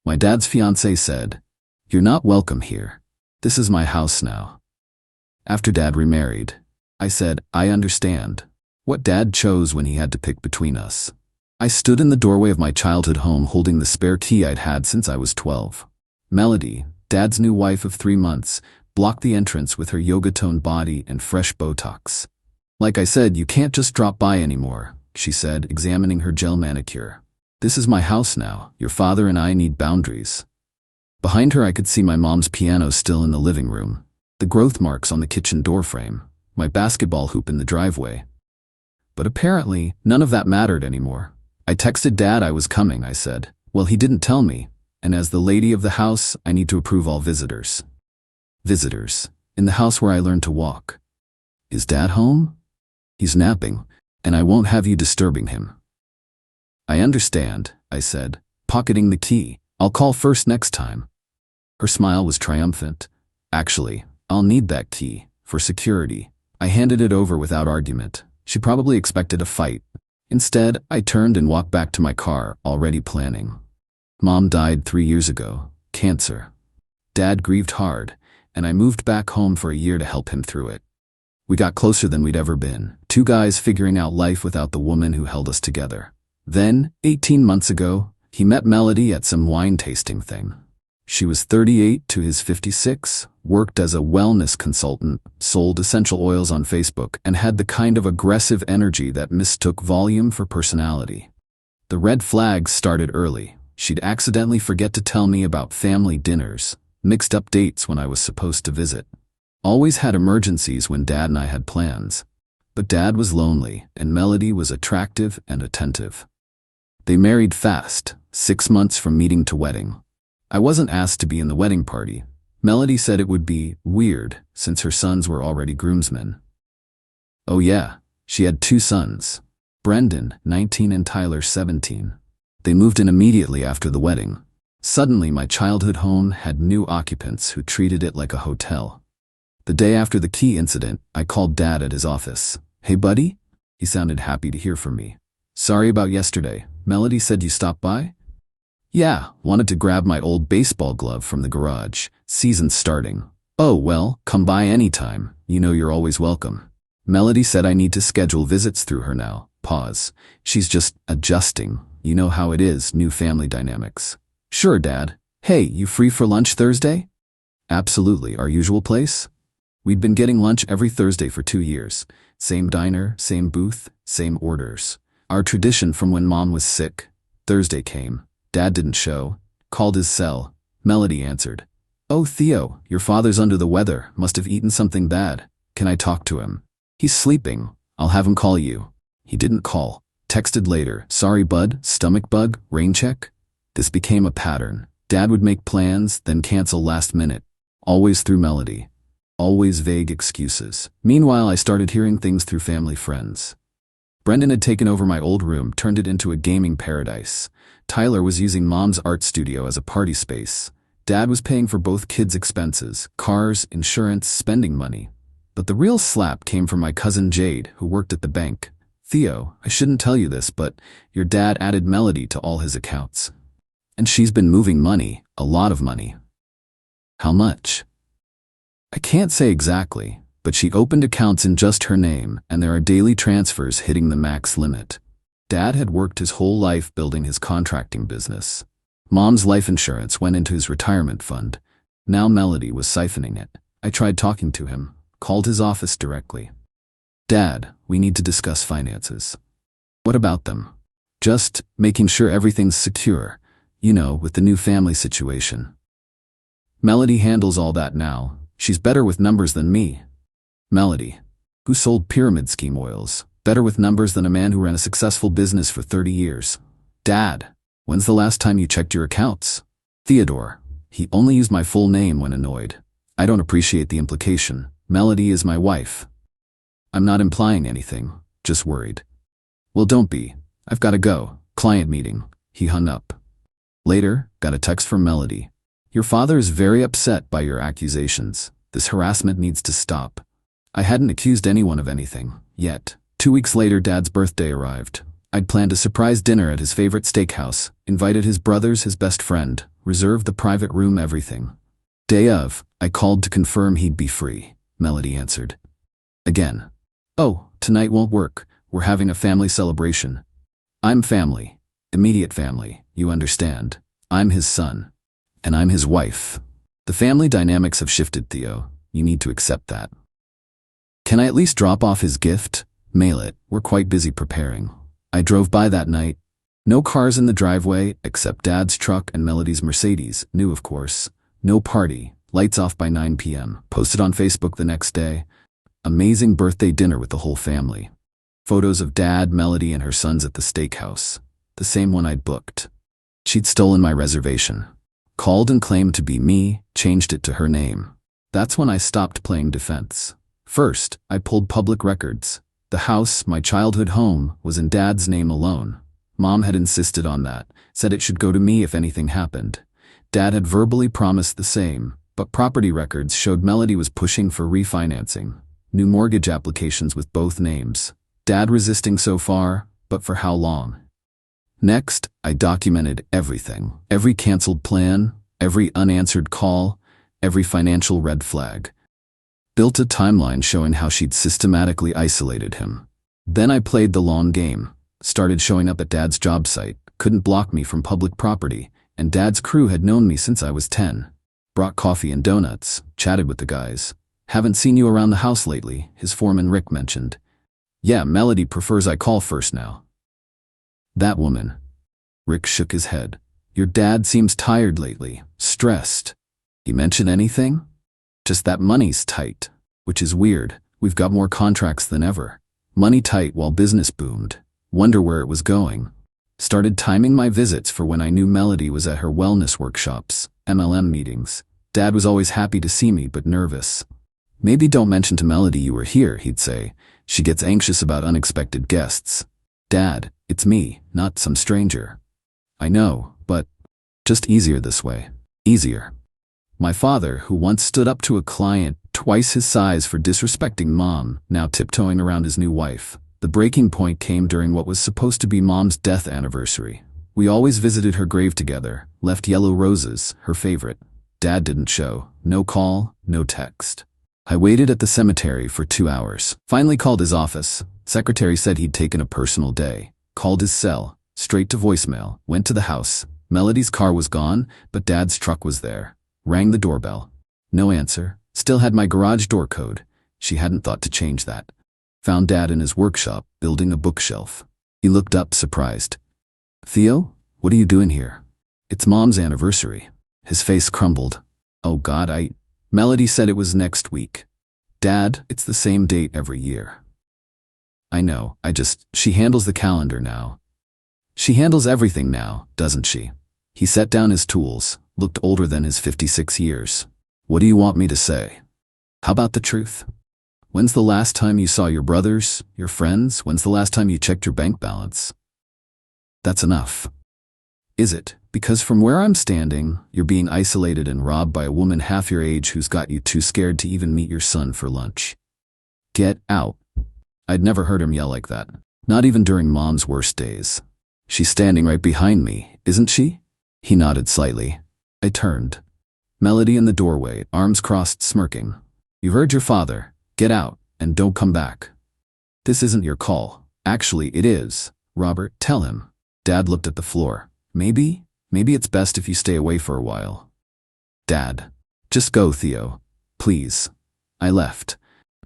My dad's fiancée said, "You're not welcome here. This is my house now." After Dad remarried, I said, "I understand what Dad chose when he had to pick between us." I stood in the doorway of my childhood home holding the spare key I'd had since I was 12. Melody, Dad's new wife of 3 months, blocked the entrance with her yoga-toned body and fresh Botox. "Like I said, you can't just drop by anymore," she said, examining her gel manicure. "This is my house now. Your father and I need boundaries." Behind her I could see my mom's piano still in the living room, the growth marks on the kitchen doorframe, my basketball hoop in the driveway. But apparently, none of that mattered anymore. "I texted Dad I was coming," I said. "Well, he didn't tell me, and as the lady of the house, I need to approve all visitors." Visitors, in the house where I learned to walk. "Is Dad home?" "He's napping, and I won't have you disturbing him." "I understand," I said, pocketing the key. "I'll call first next time." Her smile was triumphant. "Actually, I'll need that key, for security." I handed it over without argument. She probably expected a fight. Instead, I turned and walked back to my car, already planning. Mom died 3 years ago, cancer. Dad grieved hard, and I moved back home for a year to help him through it. We got closer than we'd ever been, 2 guys figuring out life without the woman who held us together. Then, 18 months ago, he met Melody at some wine tasting thing. She was 38 to his 56, worked as a wellness consultant, sold essential oils on Facebook, and had the kind of aggressive energy that mistook volume for personality. The red flags started early. She'd accidentally forget to tell me about family dinners, mixed up dates when I was supposed to visit. Always had emergencies when Dad and I had plans. But Dad was lonely, and Melody was attractive and attentive. They married fast, 6 months from meeting to wedding. I wasn't asked to be in the wedding party. Melody said it would be weird, since her sons were already groomsmen. Oh yeah, she had 2 sons. Brendan, 19, and Tyler, 17. They moved in immediately after the wedding. Suddenly, my childhood home had new occupants who treated it like a hotel. The day after the key incident, I called Dad at his office. "Hey buddy?" He sounded happy to hear from me. "Sorry about yesterday. Melody said you stopped by?" "Yeah, wanted to grab my old baseball glove from the garage. Season's starting." "Oh, well, come by anytime. You know you're always welcome." Melody said I need to schedule visits through her now. Pause. "She's just adjusting. You know how it is, new family dynamics." "Sure, Dad. Hey, you free for lunch Thursday?" "Absolutely. Our usual place?" We'd been getting lunch every Thursday for 2 years. Same diner, same booth, same orders. Our tradition from when Mom was sick. Thursday came. Dad didn't show. Called his cell. Melody answered. "Oh, Theo, your father's under the weather. Must have eaten something bad. Can I talk to him?" "He's sleeping. I'll have him call you." He didn't call. Texted later. "Sorry, bud. Stomach bug. Rain check." This became a pattern. Dad would make plans, then cancel last minute. Always through Melody. Always vague excuses. Meanwhile, I started hearing things through family friends. Brendan had taken over my old room, turned it into a gaming paradise. Tyler was using Mom's art studio as a party space. Dad was paying for both kids' expenses, cars, insurance, spending money. But the real slap came from my cousin Jade, who worked at the bank. "Theo, I shouldn't tell you this, but your dad added Melody to all his accounts. And she's been moving money, a lot of money." "How much?" "I can't say exactly, but she opened accounts in just her name, and there are daily transfers hitting the max limit." Dad had worked his whole life building his contracting business. Mom's life insurance went into his retirement fund. Now Melody was siphoning it. I tried talking to him, called his office directly. "Dad, we need to discuss finances." "What about them?" "Just making sure everything's secure, you know, with the new family situation." "Melody handles all that now. She's better with numbers than me." "Melody, who sold pyramid scheme oils, better with numbers than a man who ran a successful business for 30 years. "Dad, when's the last time you checked your accounts?" "Theodore." He only used my full name when annoyed. "I don't appreciate the implication. Melody is my wife." "I'm not implying anything, just worried." "Well, don't be. I've got to go. Client meeting." He hung up. Later, got a text from Melody. "Your father is very upset by your accusations. This harassment needs to stop." I hadn't accused anyone of anything, yet. 2 weeks later, Dad's birthday arrived. I'd planned a surprise dinner at his favorite steakhouse, invited his brothers, his best friend, reserved the private room, everything. Day of, I called to confirm he'd be free. Melody answered. Again. Oh, tonight won't work. We're having a family celebration. I'm family. Immediate family, you understand. I'm his son. And I'm his wife. The family dynamics have shifted, Theo. You need to accept that. Can I at least drop off his gift? Mail it. We're quite busy preparing. I drove by that night. No cars in the driveway, except Dad's truck and Melody's Mercedes, new of course. No party. Lights off by 9 p.m. Posted on Facebook the next day. Amazing birthday dinner with the whole family. Photos of Dad, Melody, and her sons at the steakhouse. The same one I'd booked. She'd stolen my reservation. Called and claimed to be me, changed it to her name. That's when I stopped playing defense. First, I pulled public records. The house, my childhood home, was in Dad's name alone. Mom had insisted on that, said it should go to me if anything happened. Dad had verbally promised the same, but property records showed Melody was pushing for refinancing. New mortgage applications with both names. Dad resisting so far, but for how long? Next, I documented everything. Every canceled plan, every unanswered call, every financial red flag. Built a timeline showing how she'd systematically isolated him. Then I played the long game. Started showing up at Dad's job site, couldn't block me from public property, and Dad's crew had known me since I was 10. Brought coffee and donuts, chatted with the guys. Haven't seen you around the house lately, his foreman Rick mentioned. Yeah, Melody prefers I call first now. That woman. Rick shook his head. Your dad seems tired lately, stressed. He mention anything? Just that money's tight, which is weird. We've got more contracts than ever. Money tight while business boomed. Wonder where it was going. Started timing my visits for when I knew Melody was at her wellness workshops, MLM meetings. Dad was always happy to see me, but nervous. Maybe don't mention to Melody you were here, he'd say. She gets anxious about unexpected guests. Dad, it's me, not some stranger. I know, but just easier this way. Easier. My father, who once stood up to a client twice his size for disrespecting Mom, now tiptoeing around his new wife. The breaking point came during what was supposed to be Mom's death anniversary. We always visited her grave together, left yellow roses, her favorite. Dad didn't show. No call, no text. I waited at the cemetery for 2 hours. Finally called his office. Secretary said he'd taken a personal day. Called his cell. Straight to voicemail. Went to the house. Melody's car was gone, but Dad's truck was there. Rang the doorbell. No answer. Still had my garage door code. She hadn't thought to change that. Found Dad in his workshop, building a bookshelf. He looked up, surprised. Theo, what are you doing here? It's Mom's anniversary. His face crumbled. Oh God, Melody said it was next week. Dad, it's the same date every year. I know, she handles the calendar now. She handles everything now, doesn't she? He set down his tools, looked older than his 56 years. What do you want me to say? How about the truth? When's the last time you saw your brothers, your friends? When's the last time you checked your bank balance? That's enough. Is it? Because from where I'm standing, you're being isolated and robbed by a woman half your age who's got you too scared to even meet your son for lunch. Get out. I'd never heard him yell like that. Not even during Mom's worst days. She's standing right behind me, isn't she? He nodded slightly. I turned. Melody in the doorway, arms crossed, smirking. You've heard your father. Get out, and don't come back. This isn't your call. Actually, it is. Robert, tell him. Dad looked at the floor. Maybe it's best if you stay away for a while. Dad. Just go, Theo. Please. I left.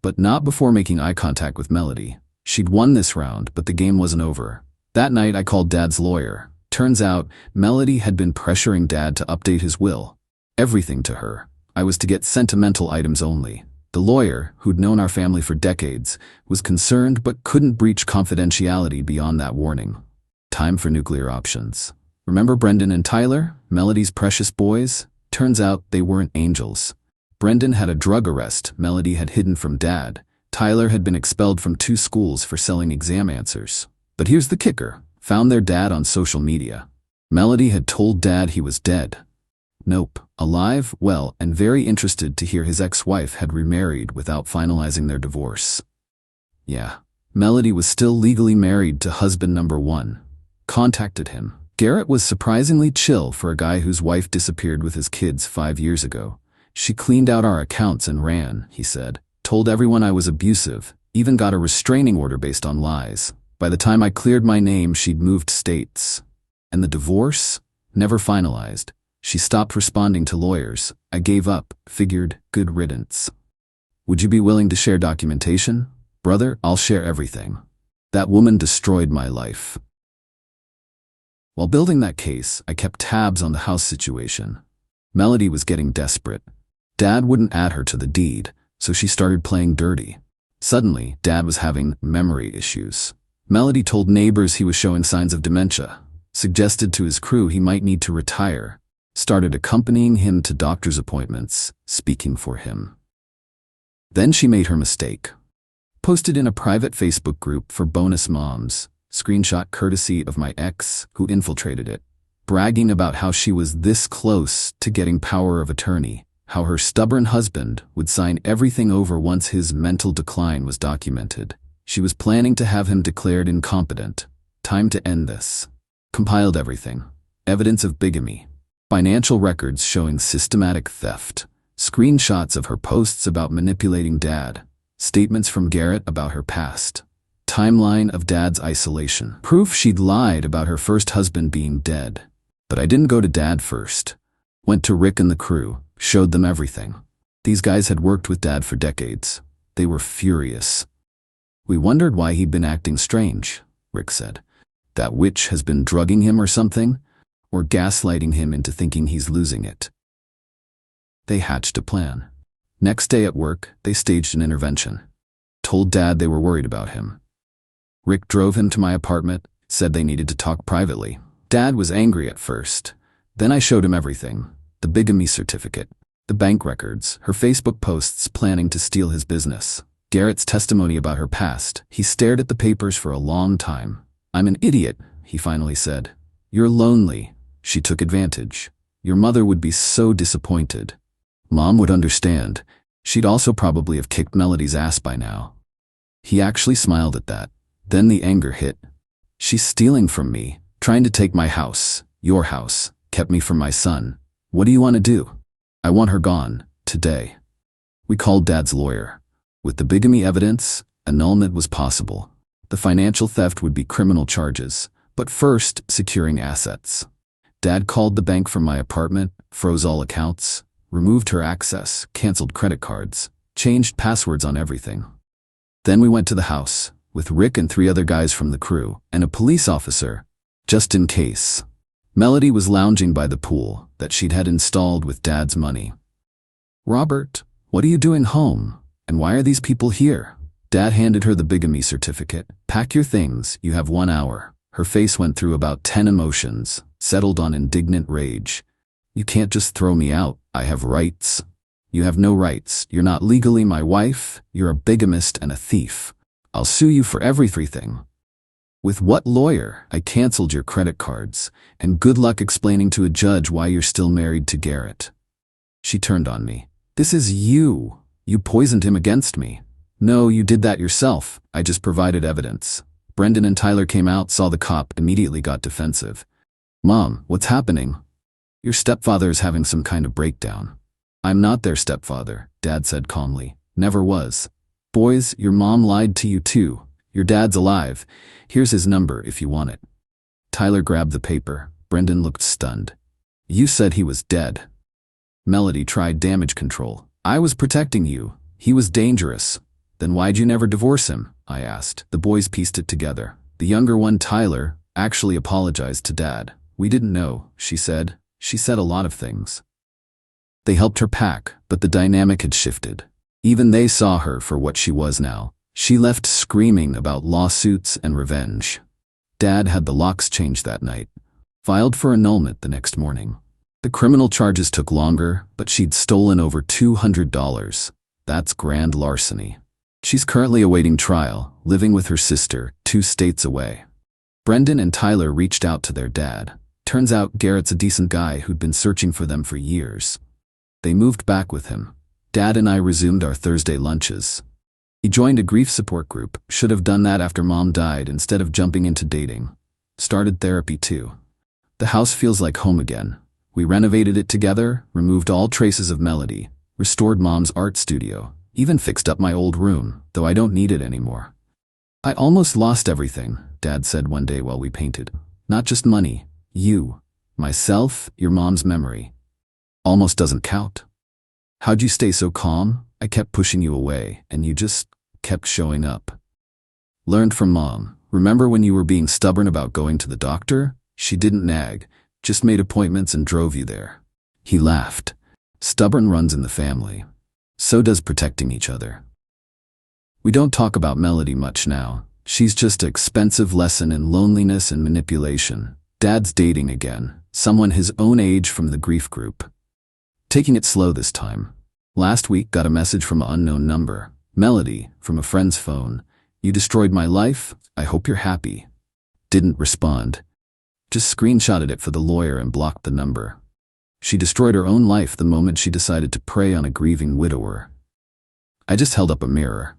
But not before making eye contact with Melody. She'd won this round, but the game wasn't over. That night I called Dad's lawyer. Turns out, Melody had been pressuring Dad to update his will. Everything to her. I was to get sentimental items only. The lawyer, who'd known our family for decades, was concerned but couldn't breach confidentiality beyond that warning. Time for nuclear options. Remember Brendan and Tyler, Melody's precious boys? Turns out they weren't angels. Brendan had a drug arrest Melody had hidden from Dad. Tyler had been expelled from 2 schools for selling exam answers. But here's the kicker. Found their dad on social media. Melody had told Dad he was dead. Nope. Alive, well, and very interested to hear his ex-wife had remarried without finalizing their divorce. Yeah. Melody was still legally married to husband number 1. Contacted him. Garrett was surprisingly chill for a guy whose wife disappeared with his kids 5 years ago. She cleaned out our accounts and ran, he said. Told everyone I was abusive, even got a restraining order based on lies. By the time I cleared my name, she'd moved states. And the divorce? Never finalized. She stopped responding to lawyers. I gave up, figured, good riddance. Would you be willing to share documentation? Brother, I'll share everything. That woman destroyed my life. While building that case, I kept tabs on the house situation. Melody was getting desperate. Dad wouldn't add her to the deed, so she started playing dirty. Suddenly, Dad was having memory issues. Melody told neighbors he was showing signs of dementia, suggested to his crew he might need to retire, started accompanying him to doctor's appointments, speaking for him. Then she made her mistake. Posted in a private Facebook group for bonus moms, screenshot courtesy of my ex who infiltrated it, bragging about how she was this close to getting power of attorney, how her stubborn husband would sign everything over once his mental decline was documented. She was planning to have him declared incompetent. Time to end this. Compiled everything. Evidence of bigamy. Financial records showing systematic theft. Screenshots of her posts about manipulating Dad. Statements from Garrett about her past. Timeline of Dad's isolation. Proof she'd lied about her first husband being dead. But I didn't go to Dad first. Went to Rick and the crew, showed them everything. These guys had worked with Dad for decades. They were furious. We wondered why he'd been acting strange, Rick said. That witch has been drugging him or something? Or gaslighting him into thinking he's losing it. They hatched a plan. Next day at work, they staged an intervention. Told Dad they were worried about him. Rick drove him to my apartment, said they needed to talk privately. Dad was angry at first. Then I showed him everything. The bigamy certificate, the bank records, her Facebook posts planning to steal his business, Garrett's testimony about her past. He stared at the papers for a long time. I'm an idiot, he finally said. You're lonely. She took advantage. Your mother would be so disappointed. Mom would understand. She'd also probably have kicked Melody's ass by now. He actually smiled at that. Then the anger hit. She's stealing from me, trying to take my house, your house, kept me from my son. What do you want to do? I want her gone, today. We called Dad's lawyer. With the bigamy evidence, annulment was possible. The financial theft would be criminal charges, but first, securing assets. Dad called the bank from my apartment, froze all accounts, removed her access, canceled credit cards, changed passwords on everything. Then we went to the house, with Rick and 3 other guys from the crew, and a police officer, just in case. Melody was lounging by the pool that she'd had installed with Dad's money. Robert, what are you doing home? And why are these people here? Dad handed her the bigamy certificate. Pack your things, you have 1 hour. Her face went through about 10 emotions, settled on indignant rage. You can't just throw me out, I have rights. You have no rights, you're not legally my wife, you're a bigamist and a thief. I'll sue you for everything. With what lawyer? I canceled your credit cards, and good luck explaining to a judge why you're still married to Garrett. She turned on me. This is you. You poisoned him against me. No, you did that yourself. I just provided evidence. Brendan and Tyler came out, saw the cop, immediately got defensive. Mom, what's happening? Your stepfather is having some kind of breakdown. I'm not their stepfather, Dad said calmly. Never was. Boys, your mom lied to you too. Your dad's alive. Here's his number if you want it. Tyler grabbed the paper. Brendan looked stunned. You said he was dead. Melody tried damage control. I was protecting you. He was dangerous. Then why'd you never divorce him? I asked. The boys pieced it together. The younger one, Tyler, actually apologized to Dad. We didn't know, she said. She said a lot of things. They helped her pack, but the dynamic had shifted. Even they saw her for what she was now. She left screaming about lawsuits and revenge. Dad had the locks changed that night. Filed for annulment the next morning. The criminal charges took longer, but she'd stolen over $200. That's grand larceny. She's currently awaiting trial, living with her sister, 2 states away. Brendan and Tyler reached out to their dad. Turns out Garrett's a decent guy who'd been searching for them for years. They moved back with him. Dad and I resumed our Thursday lunches. He joined a grief support group. Should have done that after mom died instead of jumping into dating. Started therapy too. The house feels like home again. We renovated it together, removed all traces of Melody, restored mom's art studio, even fixed up my old room, though I don't need it anymore. I almost lost everything, Dad said one day while we painted. Not just money, you, myself, your mom's memory. Almost doesn't count. How'd you stay so calm? I kept pushing you away, and you just kept showing up. Learned from mom. Remember when you were being stubborn about going to the doctor? She didn't nag, just made appointments and drove you there. He laughed. Stubborn runs in the family. So does protecting each other. We don't talk about Melody much now. She's just an expensive lesson in loneliness and manipulation. Dad's dating again, someone his own age from the grief group. Taking it slow this time. Last week got a message from an unknown number. Melody, from a friend's phone. You destroyed my life. I hope you're happy. Didn't respond. Just screenshotted it for the lawyer and blocked the number. She destroyed her own life the moment she decided to prey on a grieving widower. I just held up a mirror.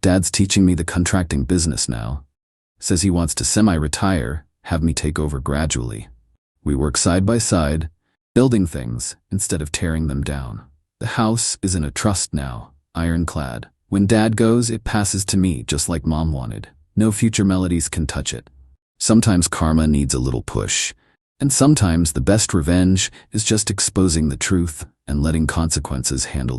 Dad's teaching me the contracting business now. Says he wants to semi-retire, have me take over gradually. We work side by side, building things instead of tearing them down. The house is in a trust now, ironclad. When Dad goes, it passes to me just like Mom wanted. No future Melodies can touch it. Sometimes karma needs a little push, and sometimes the best revenge is just exposing the truth and letting consequences handle